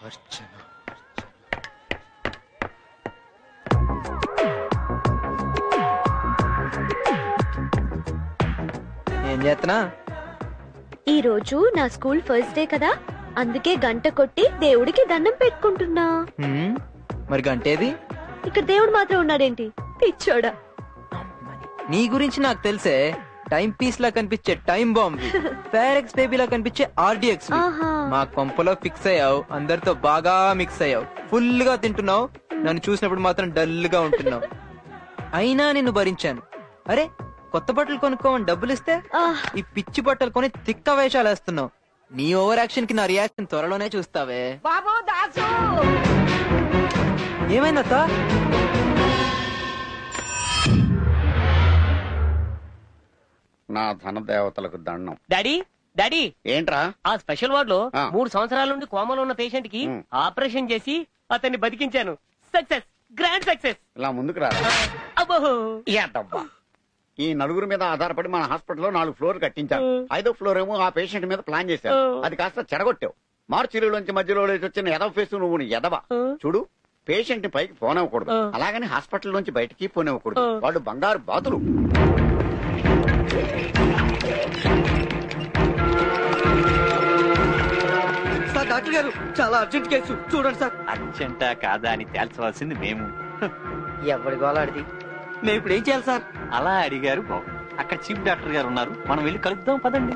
ఏం చేస్తున్నా? ఈ రోజు నా స్కూల్ ఫస్ట్ డే కదా, అందుకే గంట కొట్టి దేవుడికి దండం పెట్టుకుంటున్నా. మరి గంటేది? ఇక్కడ దేవుడు మాత్రం ఉన్నాడేంటి పిచ్చోడా? నీ గురించి నాకు తెలుసే. టైం పీస్ లా కనిపించే టైం బాంబ్, ఫేరెక్స్ బేబీ లా కనిపించే ఆర్డిఎక్స్. మా కొంపలో ఫిక్స్ అయ్యావు, అందరితో బాగా మిక్స్ అయ్యావు, ఫుల్ గా తింటున్నావు, నన్ను చూసినప్పుడు మాత్రం డల్ గా ఉంటున్నావు. అయినా నిన్ను భరించాను. అరే కొత్త బట్టలు కొనుక్కోమని డబ్బులు ఇస్తే ఈ పిచ్చి బట్టలు కొని తిక్క వేషాలు వేస్తున్నావు. నీ ఓవర్ యాక్షన్ కి నా రియాక్షన్ త్వరలోనే చూస్తావే. ఏమైందత్తా? నా ధన దేవతలకు దండం. డాడీ డాడీ ఏంట్రా? ఆ స్పెషల్ వార్డ్ లో 3 సంవత్సరాల నుండి కోమలో ఉన్న పేషెంట్ కి ఆపరేషన్ చేసి అతన్ని బతికించాను. Success, grand success. ఇలా ముందుకు రా. అబ్బో, ఈ నలుగురు మీద ఆధారపడి మన హాస్పిటల్లో 4 ఫ్లోర్లు కట్టించారు. 5వ ఫ్లోర్ ఏమో ఆ పేషెంట్ మీద ప్లాన్ చేశారు. అది కాస్త చెడగొట్టావు. మార్చిలోంచి మధ్యలో వచ్చిన ఎదవ ఫేసు నువ్వు ఎదవ. చూడు, పేషెంట్ ని పైకి పోనివ్వకూడదు, అలాగని హాస్పిటల్ నుంచి బయటికి పోనివ్వకూడదు. వాళ్ళు బంగారు బాతులు. సార్, డాక్టర్ గారు, చాలా అర్జెంట్ కేసు చూడండి సార్. అర్జెంటా కాదా అని తేల్చవలసింది మేము. ఎవరి గోలాడిది? మేము ఇప్పుడు ఏం చేయాలి సార్? అలా అడిగారు బాబు. అక్కడ చీఫ్ డాక్టర్ గారు ఉన్నారు, మనం వెళ్ళి కలుద్దాం పదండి.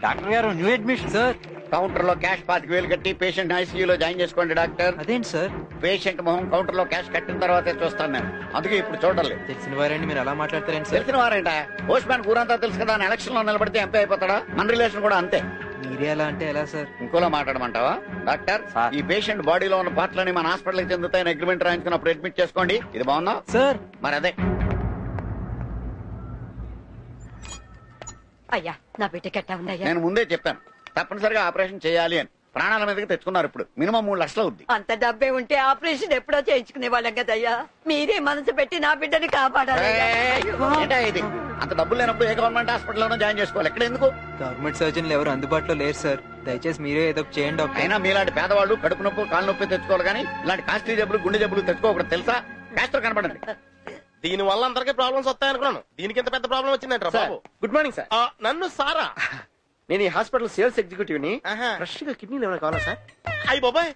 డాక్టర్ గారు, న్యూ అడ్మిషన్ సార్. కౌంటర్ లో క్యాష్ 25,000 కట్టి పేషెంట్ ఐసీయూలో జాయిన్ చేసుకోండి డాక్టర్. అదేంటి సార్? పేషెంట్ మొహం కౌంటర్ లో క్యాష్ కట్టిన తర్వాతే చూస్తాను నేను, అందుకే ఇప్పుడు చూడలేదు. తెలిసిన వారండి మీరు అలా మాట్లాడతారేంటి సార్? తెలిసిన వారేంట? పోస్ట్ మ్యాన్ ఊరంతా తెలుసు కదా, ఎలక్షన్ లో నిలబడితే ఎంపీ అయిపోతాడా? మన రిలేషన్ కూడా అంతే. మీరే అలా అంటే ఎలా సార్? ఇంకోలా మాట్లాడమంటావా? డాక్టర్, ఈ పేషెంట్ బాడీలో ఉన్న పార్ట్లని మన హాస్పిటల్ కి చెందుతాయని అగ్రిమెంట్ రాయించుకున్నప్పుడు అడ్మిట్ చేసుకోండి. ఇది బాగుందా సార్? మరి అదే. అయ్యా, నా బిడ్డకి ఎట్టా ఉందయ్యా? నేను ముందే చెప్పాను తప్పనిసరిగా ఆపరేషన్ చేయాలి అని. ప్రాణాల మీదకి తెచ్చుకున్నారు. ఇప్పుడు మినిమం 3 లక్షలు అవుద్ది. అంత డబ్బే ఉంటే ఆపరేషన్ ఎప్పుడో చేయించుకునే వాళ్ళం కదయ్యా. మీరే మనసు పెట్టి నా బిడ్డని కాపాడాలి. ఇది అంత డబ్బులు లేనప్పుడు ఏ గవర్నమెంట్ హాస్పిటల్ జాయిన్ చేసుకోవాలి. ఎక్కడ ఎందుకు? గవర్నమెంట్ సర్జన్లు ఎవరు అందుబాటులో లేరు సార్. దయచేసి మీరే ఏదో చేయండి డాక్టర్. అయినా మీలాంటి పేదవాళ్ళు కడుపు నొప్పి, కాళ్ళు నొప్పి తెచ్చుకోవాలి కానీ ఇలాంటి కాస్ట్లీ జబ్బులు, గుండె జబ్బులు తెచ్చుకోకూడదు తెలుసా? కాస్ట్రో కనపడండి. దీని వల్ల అందరికీ ప్రాబ్లమ్స్ వస్తాయనుకున్నాను. దీనికి ఎంత పెద్ద ప్రాబ్లం వచ్చిందంట బాబు. Good morning sir. నన్ను సారా? నేను ఈ హాస్పిటల్ సేల్స్ ఎగ్జిక్యూటివ్ ని. ఫ్రెష్ గా కిడ్నీలు ఏమైనా కావాలా సార్? అయ్యి బాబాయ్,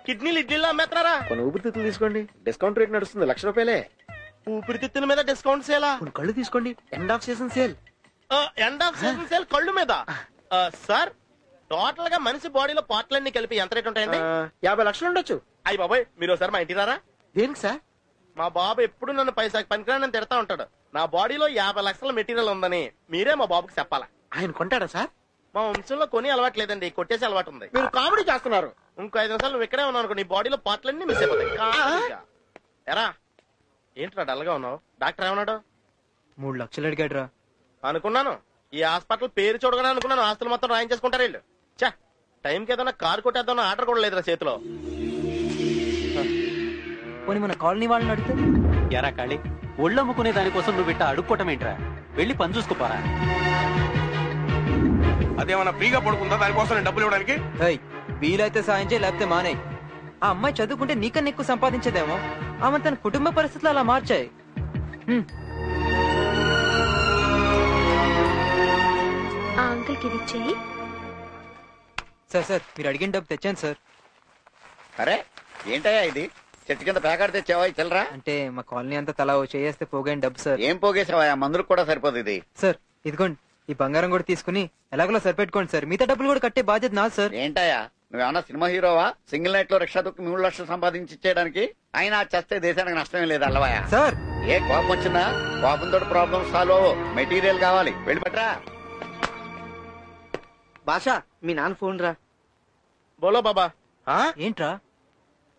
కిడ్నీలు ఇడ్లీలో అమ్మేస్తారా? కొన్ని ఊపిరితిత్తులు తీసుకోండి, డిస్కౌంట్ రేట్ నడుస్తుంది. ₹1,00,000. ఊపిరితిత్తుల మీద డిస్కౌంట్ సేలా? కొన్ని కళ్ళు తీసుకోండి, end of season sale. End of season sale కళ్ళు మీద? సార్, టోటల్ గా మనిషి బాడీలో పార్ట్లన్నీ కలిపి ఎంత రేట్ ఉంటాయండి? 50 లక్షలు ఉండొచ్చు. అయ్యి బాబాయ్, మీరు ఒకసారి మా ఇంటి రారా? దేనికి సార్? మా బాబు ఎప్పుడు నన్ను పైసాకి పనికిరాని తిడతా ఉంటాడు. నా బాడీలో 50 లక్షల మెటీరియల్ ఉందని మీరే మా బాబుకి చెప్పాలా. ఆయన కొంటాడా సార్? మా వంశంలో కొని అలవాటు లేదండి, కొట్టేసి అలవాటు ఉంది. మీరు కామెడీ చేస్తున్నారు. ఇంకో 5 నిమిషాలు నువ్వు ఇక్కడే ఉన్నావు అనుకో, నీ బాడీలో పార్ట్లన్నీ మిస్ అయిపోతాయి. ఎరా ఏంట్రా డల్ గా ఉన్నావు? డాక్టర్ ఏమన్నాడు? 3 లక్షలు అడిగాడు రా. అనుకున్నాను, ఈ హాస్పిటల్ పేరు చూడగానే అనుకున్నాను ఆస్తులు మొత్తం రాయించేసుకుంటారు వీళ్ళు. చా, టైంకి ఏదైనా కారు కొట్టేద్దాం ఆర్డర్ కూడా లేదురా చేతిలో. పోనీ మన కాలనీ వాళ్ళని అడిగితే? ఎరా కాళీ, ఒళ్ళమ్ముకునే దానికోసం నువ్వు ఇట్ట అడుక్కోవటం ఏంట్రా? వెళ్ళి పని చూసుకోపారా. అదేమన్నా ఫ్రీగా పడుకుందా దానికోసం డబ్బులు ఇవ్వడానికి? వీలైతే సాయం చేయి, లేకపోతే మానేయ్. ఆ అమ్మాయి చదువుకుంటే నీకన్నా ఎక్కువ సంపాదించేదేమో. ఆమె తన కుటుంబ పరిస్థితులు అలా మార్చాయి. ఆ అంకుల్ కి ఇది చెయ్యి. సార్ మీరు అడిగిన డబ్బు తెచ్చాను సార్. అరే ఏంటయ్యా ఇది? చెట్టు కింద ప్యాకెట్ తెచ్చావా? చెల్లరా? అంటే మా కాలనీ అంతా తలా చేస్తే పోగాని డబ్బు సార్. ఏం పోగేసావా? మందులకు కూడా సరిపోదు ఇది. సార్ ఇదిగోండి, ఈ బంగారం కూడా తీసుకుని ఎలాగోలా సరిపెట్టుకోండి సార్. మిగతా డబ్బులు కూడా కట్టే బాధ్యత నాది సార్. ఏంటయ్యా నువ్వేమన్నా సినిమా హీరోవా? సింగిల్ నైట్ లో రిక్షా దొక్కి 3 లక్షలు సంపాదించి ఇచ్చేయడానికి? అయినా చేస్తే దేశానికి నష్టమే లేదు అల్లవాయా. సార్ ఏ కోపం వచ్చిందా? కోపంతో ప్రాబ్లం సాల్వ్ అవ్వు. మెటీరియల్ కావాలి, వెళ్ళి పెట్టరా. భాషా, మీ నాన్న ఫోన్ రా. బోలో బాబా. ఏంట్రా?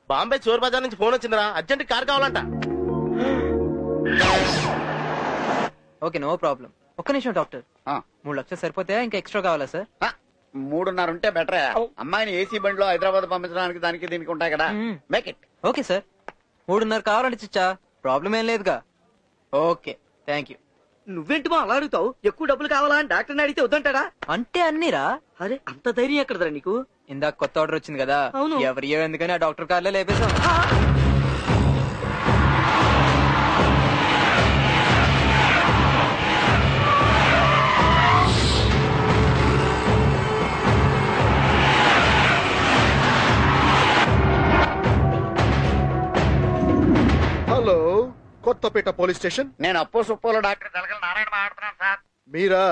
బాంబే చోర్ బజార్ నుంచి ఫోన్ వచ్చిందిరా, అర్జెంట్ కార్ కావాలంట. Okay, no problem. ఒక్క నిమిషం డాక్టర్. 3 లక్షలు సరిపోతాయా, ఇంకా ఎక్స్ట్రా కావాలా సార్? 3.5 ఉంటే బెటరే. అమ్మాయిని ఏసీ బండిలో హైదరాబాద్ పంపించడానికి దానికి దీనికి ఉంటాయి కదా. Make it. ఓకే సార్, 3.5 కావాలంటే చిచ్చా, ప్రాబ్లం ఏం లేదుగా. Okay, thank you. నువ్వేంటి మా అలా అడుగుతావు? ఎక్కువ డబ్బులు కావాలా అని డాక్టర్ని అడిగితే వద్దంటాడా? అంటే అన్నీరా. అరే అంత ధైర్యం ఎక్కడదరా నీకు? ఇందాక కొత్త ఆర్డర్ వచ్చింది కదా, అవును. ఎవరియో ఎందుకని ఆ డాక్టర్ కార్లో లేపేశాం. Hello, Kothapeta police station. నేను అప్పో సుప్పోలో డాక్టర్ జలగల నారాయణ మాట్లాడుతున్నాను సార్. మీరా?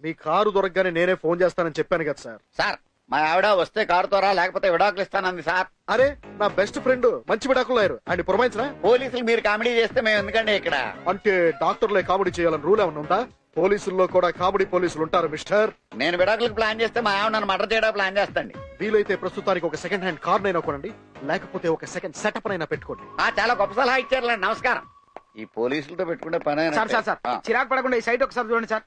మీ కారు దొరకగానే నేనే ఫోన్ చేస్తానని చెప్పాను కదా సార్. సార్ మా ఆవిడ వస్తే కారుతో రా, లేకపోతే విడాకులు ఇస్తానంది సార్. అరే, నా బెస్ట్ ఫ్రెండ్ మంచి విడాకులు అయ్యారు, ఆయన పురమాయించరా? పోలీసులు మీరు కామెడీ చేస్తే మేము ఎందుకండి ఇక్కడ? అంటే డాక్టర్లే కామెడీ చేయాలని రూల్ ఏమన్నా ఉందా? పోలీసుల్లో కూడా కామెడీ పోలీసులు ఉంటారు మిస్టర్. నేను విడాకులకు ప్లాన్ చేస్తే మా ఆవిడ నన్ను మర్డర్ చేయడానికి ప్లాన్ చేస్తండి. వీలైతే ప్రస్తుతానికి ఒక సెకండ్ హ్యాండ్ కార్ నైనా కొనండి, లేకపోతే ఒక సెకండ్ సెటప్ అయినా పెట్టుకోండి. చాలా గొప్ప సలహా ఇచ్చారులేండి, నమస్కారం. ఈ పోలీసులతో పెట్టుకుంటే పని చిరాకు పడకుండా ఈ సైట్ ఒకసారి చూడండి సార్.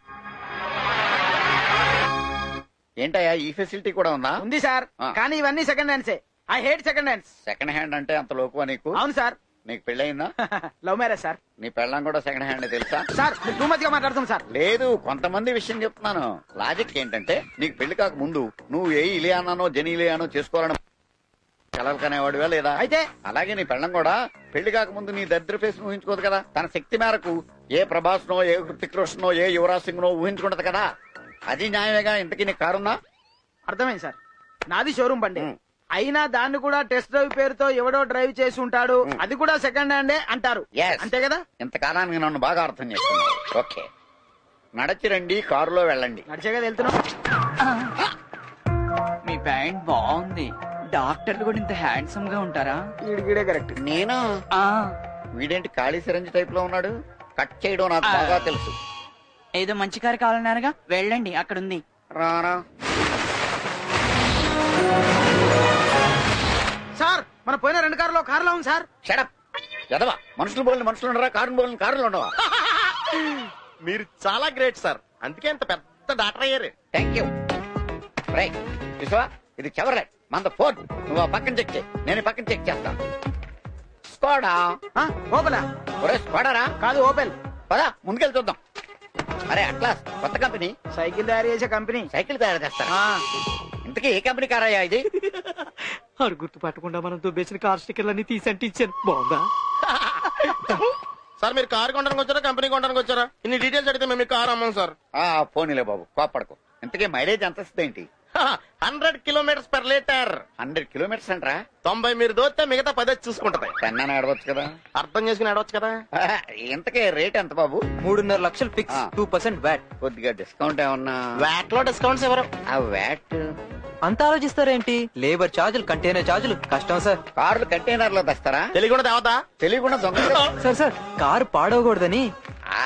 ఏంటయ్యా ఈ ఫెసిలిటీ కూడా ఉందా? ఉంది సార్, కానీ ఇవన్నీ సెకండ్ హ్యాండ్సే. I hate second hands. Second hand అంటే అంత లోకువా నీకు? అవును సార్. నీకు పెళ్ళయిందా? Love marriage sir. నీ పెళ్ళం కూడా సెకండ్ హ్యాండ్ తెలుసా? సార్ మీరు టూ మచ్ గా మాట్లాడుతున్నాం సార్. లేదు, కొంతమంది విషయం చెప్తున్నాను. లాజిక్ ఏంటంటే నీకు పెళ్లి కాక ముందు నువ్వు ఏ ఇలియానానో జెనీలియానో చేసుకోవాలని కలలు కనేవాడివా లేదా? అయితే అలాగే నీ పెళ్ళం కూడా పెళ్లి కాక ముందు నీ దరిద్ర ఫేస్ ఊహించుకోదు కదా. తన శక్తి మేరకు ఏ ప్రభాస్ నో, ఏ హృతిక్ రోషన్ నో, ఏ యువరాజ్ సింగ్ నో ఊహించుకుంటది కదా. అది న్యాయమేగా. ఇంతకీ నీకు కారుందా? అర్థమైంది సార్. నాది షోరూమ్ బండి, అయినా దాన్ని కూడా టెస్ట్ డ్రైవ్ పేరుతో ఎవడో డ్రైవ్ చేసి ఉంటాడు, అది కూడా సెకండ్ హ్యాండే అంటారు. అంతే కదా? ఇంతకాలానికి నన్ను బాగా అర్థం చేసుకున్నాను. ఓకే, నడచి రండి, కారులో వెళ్ళండి. నడిచే కదా వెళ్తున్నాం. మీ ప్యాంట్ బాగుంది. డాక్టర్లు కూడా ఇంత హ్యాండ్సమ్ గా ఉంటారా? ఈడిగిడే కరెక్ట్. నేను వీడేంటి ఖాళీ సిరంజి టైప్ లో ఉన్నాడు? కట్ చేయడం నాకు బాగా తెలుసు. ఏదో మంచి కారు కావాలన్నారుగా, వెళ్ళండి, అక్కడ ఉంది. రానా సార్, మన పోయిన 2 కార్లో కార్లో ఉంది సార్. షడప్ ఎదవా. మనుషులు బోలిన మనుషులు ఉండరా, కారుని బోలిన కారులు ఉండవా? మీరు చాలా గ్రేట్ సార్, అందుకే ఇంత పెద్ద డాక్టర్ అయ్యారు. Thank you. రైట్ చూసావా, ఇది చెవర్లెట్ మన ఫోన్. నువ్వు ఆ పక్కన చెక్ చేయి, నేను ఈ పక్కన చెక్ చేస్తాను. స్కోడా ఓపెలా? ఒరే స్కోడారా? కాదు, ఓపెల్. పదా ముందుకెళ్ళి చూద్దాం. అరే అట్లాస్ కొత్త కంపెనీ, సైకిల్ తయారు చేసే కంపెనీ. సైకిల్ తయారు చేస్తారా? ఇంతకీ ఏ కంపెనీ కారయ్యా ఇది? ఆడు గుర్తు పట్టకుండా మనం దుబ్బేసిన కార్ స్టిక్కర్లన్నీ తీసి అంటించాను. బాగుందా సార్? మీరు కారు కొనడానికి వచ్చారా, కంపెనీ కొనడానికి వచ్చారా? ఇన్ని డీటెయిల్స్ అడిగితే మేము కారు అమ్మాం సార్. పోనీలే బాబు, కోపడకు. ఇంతకీ మైలేజ్ ఎంత వస్తుంది ఏంటి? 100 కిలోమీటర్స్ పర్ లీటర్. 100 కిలోమీటర్స్ అంటారా? 90 మీరు దోస్తే మిగతా 10 చూసుకుంటది. 10 అని ఆడవచ్చు కదా. అర్థం చేసుకుని ఆడవచ్చు కదా. ఇంతకీ రేట్ ఎంత బాబు? 3.5 లక్షలు ఫిక్స్, 2% వ్యాట్. కొద్దిగా డిస్కౌంట్ ఏమన్నా? వ్యాట్ లో డిస్కౌంట్స్ ఎవరు? ఆ వ్యాట్ అంత ఆలోచిస్తారేంటి? లేబర్ ఛార్జీలు, కంటైనర్ ఛార్జీలు కష్టం సార్. కార్లు కంటైనర్ లో తెస్తారా? తెలియకుండా తేవతా? తెలియకుండా దొంగ సార్ సార్, కారు పాడవకూడదని.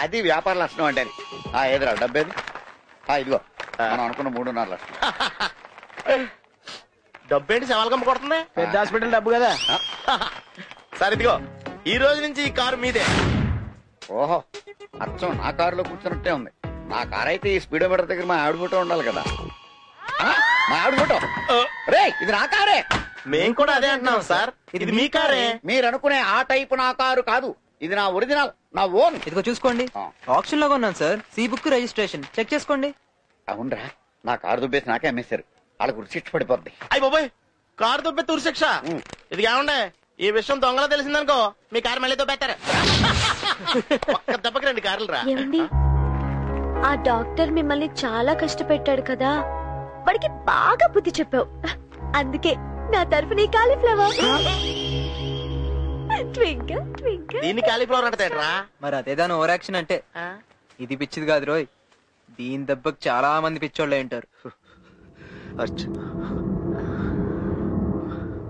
అది వ్యాపార లక్షణం అంటే. ఏదిరా డబ్బేది? ఇదిగో మనం అనుకున్న 3.5 లక్షలు. డబ్బేంటి శవాలకమ్మ కొడుతుంది? పెద్ద హాస్పిటల్ డబ్బు కదా సార్. ఇదిగో ఈ రోజు నుంచి ఈ కారు మీదే. ఓహో, అచ్చం నా కారులో కూర్చున్నట్టే ఉంది. నా కారు అయితే ఈ స్పీడోమీటర్ దగ్గర మా ఆవిడ ఫోటో ఉండాలి కదా. మా ఆవిడ ఫోటో? రే, ఇది నా కారే. మేం కూడా అదే అంటున్నాం సార్, ఇది మీ కారే. మీరు అనుకునే ఆ టైపు నా కారు కాదు, ఇది నా ఒరిజినల్, నా ఓన్. ఇదిగో చూసుకోండి, ఆప్షన్ లో కొన్నాను sir. C book registration check చేసుకోండి. అవునరా, నా కారు దుబ్బేసి నాకే అమ్మేశారు. వాళ్ళ గురించి శిక్ష పడిపోద్ది. అయ్యి బాబోయ్, కారు దుబ్బే తురి శిక్ష. ఇది ఏమండే, ఈ విషయం దొంగలో తెలిసిందనుకో మీ కారు మళ్ళీ దుబ్బేస్తారు. ఒక్క దెబ్బకి 2 కార్లు రా. ఏమండి, ఆ డాక్టర్ మిమ్మల్ని చాలా కష్టపెట్టాడు కదా, వాడికి బాగా బుద్ధి చెప్పావు. అందుకే నా తరఫు నీ కాలీఫ్లవర్. Twinkle twinkle. దీన్ని కాలీఫ్లవర్ అంటారా? మరి అదేదాని ఓవర్ యాక్షన్ అంటే. ఇది పిచ్చిది కాదు రోయ్, దీని దెబ్బకి చాలా మంది పిచ్చోళ్ళే ఉంటారు.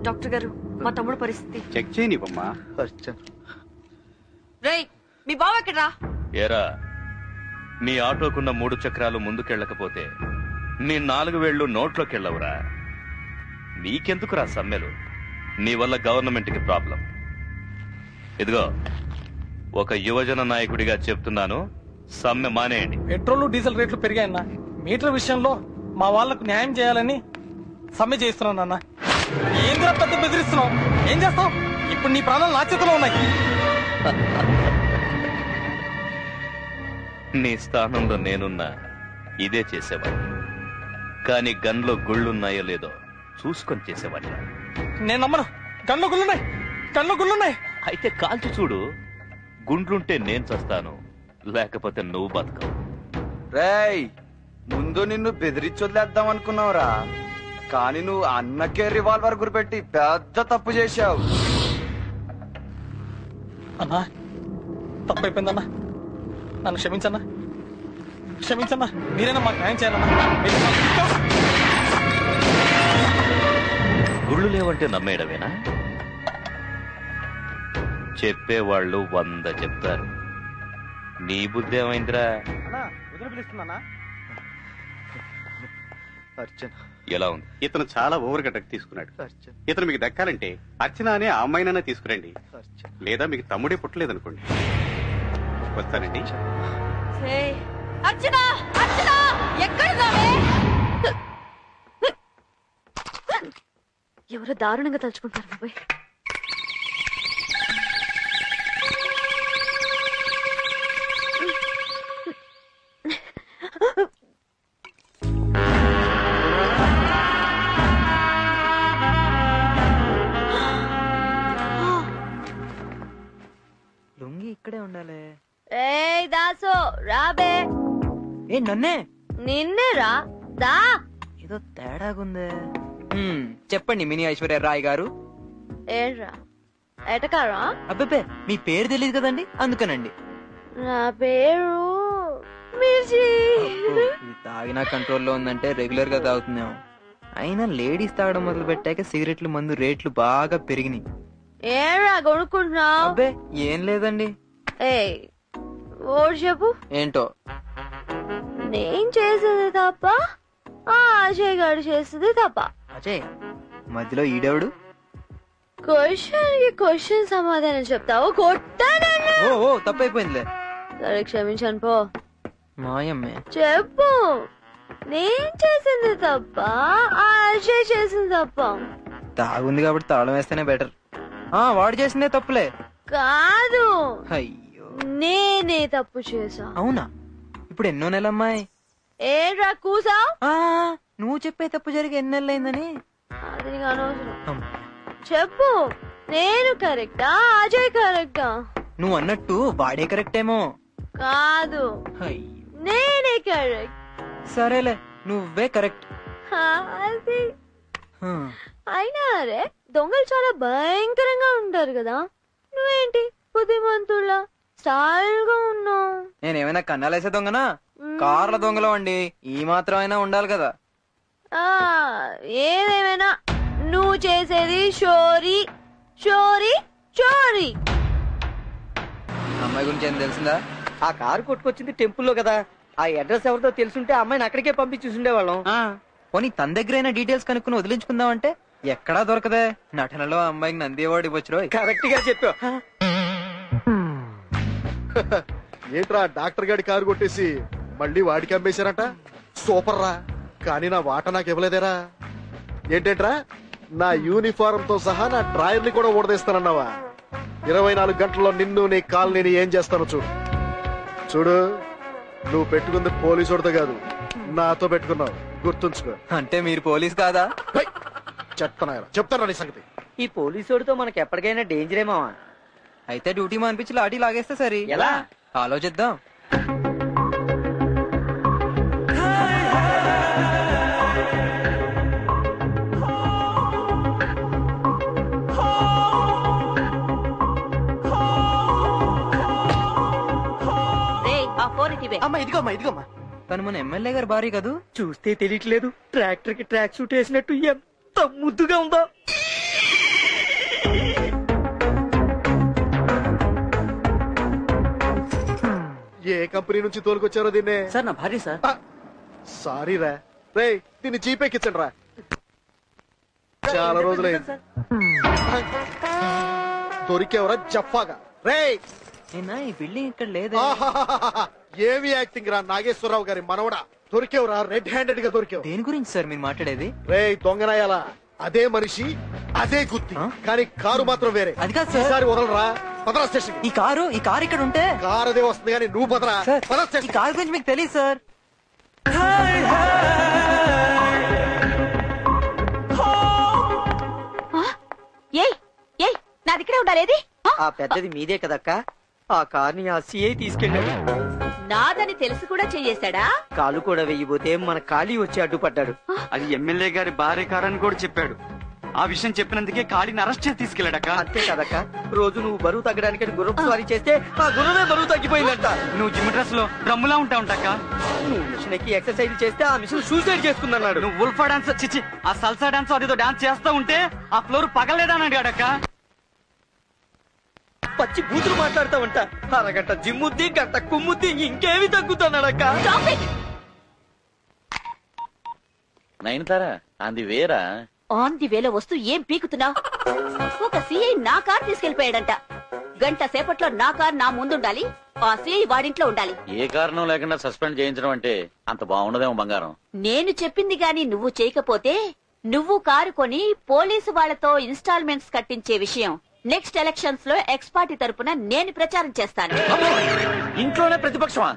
డాక్టర్ గారు, మా తమ్ముడు పరిస్థితి చెక్ చేయనివ్వమ్మా. రేయ్, మీ బావ ఎక్కడ్రా? ఏరా, నీ ఆటోకున్న 3 చక్రాలు ముందుకెళ్ళకపోతే నీ 4 వేళ్లు నోట్లోకెళ్ళవురా. నీకెందుకురా సమ్మెలు? నీ వల్ల గవర్నమెంట్ కి ప్రాబ్లం. ఇదిగో, ఒక యువజన నాయకుడిగా చెప్తున్నాను, సమ్మె మానేయండి. పెట్రోల్ డీజిల్ రేట్లు పెరిగాయన్నా, మీటర్ విషయంలో మా వాళ్లకు న్యాయం చేయాలని సమ్మె చేస్తున్నాను అన్న. ఏంద్రా పెద్ద బెదిరిస్తున్నావు? ఏం చేస్తావు? ఇప్పుడు నీ ప్రాణాలు నా చేతిలో ఉన్నాయి. నీ స్థానంలో నేనున్నా ఇదే చేసేవాడు. కానీ గన్లో గుళ్ళున్నాయో లేదో చూసుకొని చేసేవాడిరా. నేను నమ్మను. కళ్ళు గుళ్ళున్నాయి. అయితే కాల్చి చూడు. గుండ్లుంటే నేను చస్తాను, లేకపోతే నువ్వు బతకవు. రేయ్, ముందు నిన్ను బెదిరించి వదిలేద్దాం అనుకున్నావురా, కానీ నువ్వు అన్నకే రివాల్వర్ గురిపెట్టి పెద్ద తప్పు చేశావు. అన్నా, తప్పైపోయిందన్నా, నన్ను క్షమించన్నా. మీరైనా మాకు న్యాయం చేయాలన్నా. గుళ్ళు లేవంటే నమ్మేయడమేనా? చెప్పేవాళ్ళు 100 చెప్తారు. నీ బుద్ధి ఏమైందిరా? ఎలా ఉంది? ఇతను చాలా ఓవర్ గా డ్రగ్ తీసుకున్నాడు. ఇతను మీకు దక్కాలంటే అర్చన అనే ఆ అమ్మాయినైనా తీసుకురండి, లేదా మీకు తమ్ముడే పుట్టలేదనుకోండి. వస్తానండి. అర్చన, ఎవరో దారుణంగా తలుచుకుంటారు బాబాయ్. లుంగి ఇక్కడే ఉండాలి. ఏయ్ దాసు, రాబే. ఏ నన్నే? నిన్నే రా. దా. ఏదో తేడాగుందే. చెప్పండి మినీ ఐశ్వర్య రాయ్ గారు. ఏడ్రా, ఎటకారా? అబ్బే, మీ పేరు తెలియదు కదండి, అందుకనండి. నా పేరు మిర్చి. ఇది తాగినా కంట్రోల్లో ఉందంటే రెగ్యులర్ గా తాగుతున్నాం. అయినా లేడీస్ తాగడం మొదలు పెట్టాక సిగరెట్లు మందు రేట్లు బాగా పెరిగినాయి. ఏడ్రా కొనుక్కుంటున్నావు? అబ్బే ఏం లేదండి. ఏయ్ ఓడి చెప్పు. ఏంటో? నేను చేసేది తప్ప, ఆ అజయ్ గారు చేసేది తప్ప. అజయ్ మధ్యలో ఈడెవడు? క్వశ్చన్ సమాధానం చెప్తావు, కొట్టానన్నా. ఓ తప్పైపోయిందిలే. సరే క్షమించాను పో. మాయమ్మే చెప్పు, నేను చేసింది తప్ప, ఆ అజయ్ చేసింది తప్ప? తాగుంది కాబట్టి తాళం వేస్తేనే బెటర్. వాడు చేసిందే తప్పులే. కాదు, అయ్యో నేనే తప్పు చేసా. అవునా? ఇప్పుడు ఎన్నో నెలమ్మాయి? ఏడ్రా కూసా? నువ్వు చెప్పే తప్పు జరిగి ఎన్నెళ్ళైందని. అది నీకు అనవసరం. చెప్పు, నేను కరెక్టా, అజయ్ కరెక్టా? నువ్వు అన్నట్టు వాడే కరెక్ట్ ఏమో. కాదు, నేనే కరెక్ట్. సరేలే, నువ్వే కరెక్ట్. అది అయినా అరే, దొంగలు చాలా భయంకరంగా ఉంటారు కదా, నువ్వేంటి బుద్ధిమంతుల్లా స్టైల్ గా ఉన్నావు. నేనేమైనా కన్నాలేసే దొంగనా? కార్ల దొంగలో అండి, ఈ మాత్రం అయినా ఉండాలి కదా. ఏదేమైనా నువ్వు చేసేది చోరీ చోరీ చోరీ. అమ్మాయి గురించి ఏం తెలిసిందా? ఆ కారు కొట్టుకొచ్చింది టెంపుల్లో కదా, ఆ అడ్రస్ ఎవరితో తెలుసుంటే అమ్మాయిని అక్కడికే పంపించుండేవాళ్ళం. పోనీ తన దగ్గరైనా డీటెయిల్స్ కనుక్కుని వదిలించుకుందామంటే ఎక్కడా దొరకదే. నటనలో అమ్మాయికి నంది అవార్డు ఇవ్వచ్చు. కరెక్ట్ గా చెప్పావు. ఏంట్రా డాక్టర్ గారి కారు కొట్టేసి మళ్ళీ వాడికి అమ్మేశారట? సూపర్ రా, కానీ నా వాట నాకు ఇవ్వలేదేరా. ఏంటేంట్రా, నా యూనిఫారం తో సహా నా డ్రాయర్ని కూడా ఊడదీస్తానన్నావా? 24 గంటల్లో నిన్ను నీ కాలనీని ఏం చేస్తాను చూడు. చూడు, నువ్వు పెట్టుకుంది పోలీసుడితో కాదు, నాతో పెట్టుకున్నావు, గుర్తుంచుకో. అంటే మీరు పోలీస్ కాదా? చెప్తాను నీ సంగతి. ఈ పోలీసుడితో మనకి ఎప్పటికైనా డేంజరేమా? అయితే డ్యూటీ మానిపించి లాఠీ లాగేస్తే సరి. ఎలా? ఆలోచిద్దాం. అమ్మా ఇదిగోమ్మా, ఇదిగోమ్మా. తను మన ఎమ్మెల్యే గారు భార్య కదూ? చూస్తే తెలియట్లేదు, ట్రాక్టర్ కి ట్రాక్ సూట్ వేసినట్టు ఎంత ముద్దుగా ఉందో. ఏ కంపెనీ నుంచి తోలుకొచ్చారో దీన్నే? సార్ నా భార్య సార్. సారీ రా. రే, దీన్ని జీపెక్కించండి రా, చాలా రోజులైంది. దొరికేవరా జఫాగా. రే, ఈ బిల్డింగ్ ఇక్కడ లేదు. ఏమి యాక్టింగ్ రా నాగేశ్వరరావు గారి మనవడా. దొరికేవరా, రెడ్ హ్యాండెడ్ గా దొరికేవు. దేని గురించి సార్ మీరు మాట్లాడేది? రే దొంగనాయాల, అదే మనిషి అదే గుత్తి, కానీ కారు మాత్రం వేరే. అది కాదు సార్. ఈసారి వదలరా, పదరా స్టేషన్. ఈ కారు ఇక్కడ ఉంటే కారు అదే వస్తుంది, కానీ నువ్వు పదరా. ఈ కారు గురించి మీకు తెలియదు సార్. ఏయ్ ఏయ్ నాది ఇక్కడే ఉండాలేది ఆ పెద్దది మీదే కదక్క. ఆ కార్ని ఆ సిఐ తీసుకెళ్ళాడు. నాదని తెలిసి కూడా చెయ్యేశాడా? కాలు కూడా వెయ్యిపోతే మన ఖాళీ వచ్చి అడ్డుపడ్డాడు. అది ఎమ్మెల్యే గారి భార్య కారని కూడా చెప్పాడు. ఆ విషయం చెప్పినందుకే ఖాళీని అరెస్ట్ చేసి తీసుకెళ్ళాడక్క. అంతే కదక్క. రోజు నువ్వు బరువు తగ్గడానికి గుర్రపు స్వారీ చేస్తే ఆ గుర్రమే బరువు తగ్గిపోయిందంట. నువ్వు జిమ్ డ్రెస్ లో డ్రమ్ములా ఉంటావుంటక్క. నువ్వు మిషన్ ఎక్కి ఎక్సర్సైజ్ చేస్తే ఆ మిషన్ సూసైడ్ చేసుకుందన్నాడు. నువ్వు ఉల్ఫా డాన్స్ చిచ్చి ఆ సల్సా డాన్స్ అదితో డాన్స్ చేస్తా ఉంటే ఆ ఫ్లోర్ పగలేదానని అడక్క. పచ్చి బూతులు మాట్లాడుతా ఉంటా. అరగంట జిమ్ముద్ది, గంట కుమ్ముద్ది, ఇంకేమి తగ్గుతున్నాడక్క. నైన్తారా అంది వేరా ఆన్ ది వేలో వస్తూ ఏం పీకుతున్నావు? ఒక సిఐ నా కార్ తీసుకెళ్లిపోయాడంట. గంట సేపట్లో నా కార్ నా ముందుండాలి, ఆ సిఐ వాడింట్లో ఉండాలి. ఏ కారణం లేకుండా సస్పెండ్ చేయించడం అంటే అంత బాగుండదేమో బంగారం. నేను చెప్పింది గాని నువ్వు చేయకపోతే నువ్వు కారు కొని పోలీసు వాళ్లతో ఇన్స్టాల్మెంట్స్ కట్టించే విషయం నెక్స్ట్ ఎలక్షన్స్ లో ఎక్స్ పార్టీ తరపున నేను ప్రచారం చేస్తాను. ఇంట్లోనే ప్రతిపక్షమా?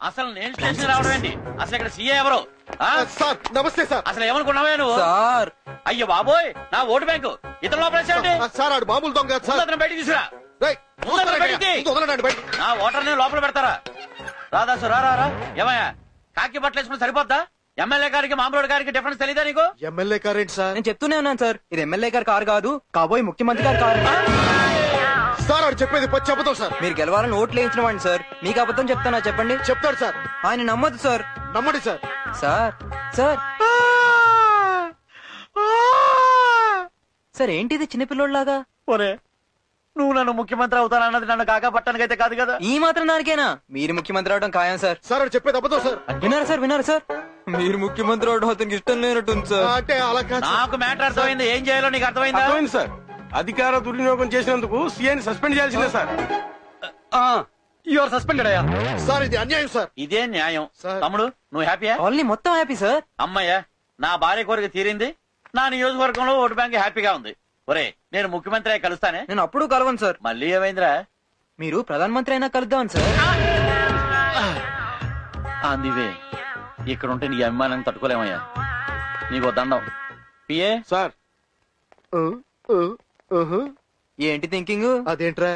అసలు నేను స్టేషన్ రావడం ఏంటి? అసలు ఇక్కడ సీఏ ఎవరు? సార్ నమస్తే సార్. అసలు ఏమనుకున్నావే నువ్వు? సార్ అయ్యో బాబోయ్, నా ఓటు బ్యాంకు ఇతర లోపల సార్ ఆడు మామూలు దొంగ సార్. అతను బయటికి తీసుకురా. రేయ్, వదలండి బయట. నా ఓటర్ ని లోపల పెడతారా? రాదాసు రా. ఏమయ్యా కాకి బట్టలు వేసుకుని సరిపోద్దా? ఎమ్మెల్యే గారికి మామూలు గారికి డిఫరెన్స్ తెలీదా నీకు? ఎమ్మెల్యే కార్ ఏంటి సార్? నేను చెప్తూనే ఉన్నాను సార్, ఇది ఎమ్మెల్యే గారి కారు కాదు, కాబోయే ముఖ్యమంత్రి గారి కారు. సార్ ఆడు చెప్పేది పచ్చి అబద్ధం సార్. మీరు గెలవాలని ఓట్లు వేయించిన వాడిని సార్, మీకు అబద్ధం చెప్తానా చెప్పండి? చెప్తాడు సార్. ఆయన నమ్మొద్దు సార్. నమ్మండి సార్. సార్ సార్ సార్ ఏంటిది చిన్నపిల్లోడ్లాగా? ఒరే నువ్వు నన్ను ముఖ్యమంత్రి అవుతానన్నది నన్ను కాకా పట్టడానికైతే కాదు కదా. ఈ మాత్రం దానికేనా మీరు ముఖ్యమంత్రి అవడం ఖాయం సార్. సార్ ఆడు చెప్పేది అబద్ధం సార్. వినారా సార్ మీరు ముఖ్యమంత్రి అవడం అతనికి ఇష్టం లేనట్టుంది సార్. అంటే అలా కాదు. నాకు మ్యాటర్ అర్థమైంది, ఏం చేయాలో నీకు అర్థమైందా? అర్థమైంది సార్. అధికార దుర్వినియోగం చేసినందుకు సీఐని సస్పెండ్ చేయాల్సిందే సార్. యువర్ సస్పెండెడ్ అయ్యా. సార్ ఇది అన్యాయం సార్. ఇదే న్యాయం. తమ్ముడు నువ్వు హ్యాపీయా? కాలనీ మొత్తం హ్యాపీ సార్. అమ్మయ్యా నా భార్య కోరిక తీరింది, నా నియోజకవర్గంలో ఓటు బ్యాంక్ హ్యాపీగా ఉంది. ఒరే నేను ముఖ్యమంత్రి అయి కలుస్తానే. నేను అప్పుడు కలవను సార్. మళ్ళీ ఏమైందిరా? మీరు ప్రధానమంత్రి అయినా కలుద్దామని సార్. అందివే ఇక్కడ ఉంటే నీ అభిమానాన్ని తట్టుకోలేమయ్యా. నీకు దండం. పిఏ సార్ ఏంటి థింకింగ్? అదేంట్రా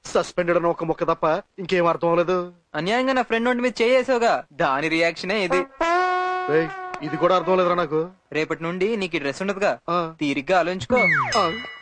సస్పెండెడ్ అని ఒక మొక్క తప్ప ఇంకేం అర్థం అవ్వలేదు. అన్యాయంగా నా ఫ్రెండ్ ఒంటి మీద చేయేసావుగా, దాని రియాక్షనే ఇది. రేయ్, ఇది కూడా అర్థం లేదురా నాకు. రేపటి నుండి నీకు డ్రెస్ ఉండదుగా, తీరిగ్గా ఆలోచించుకో.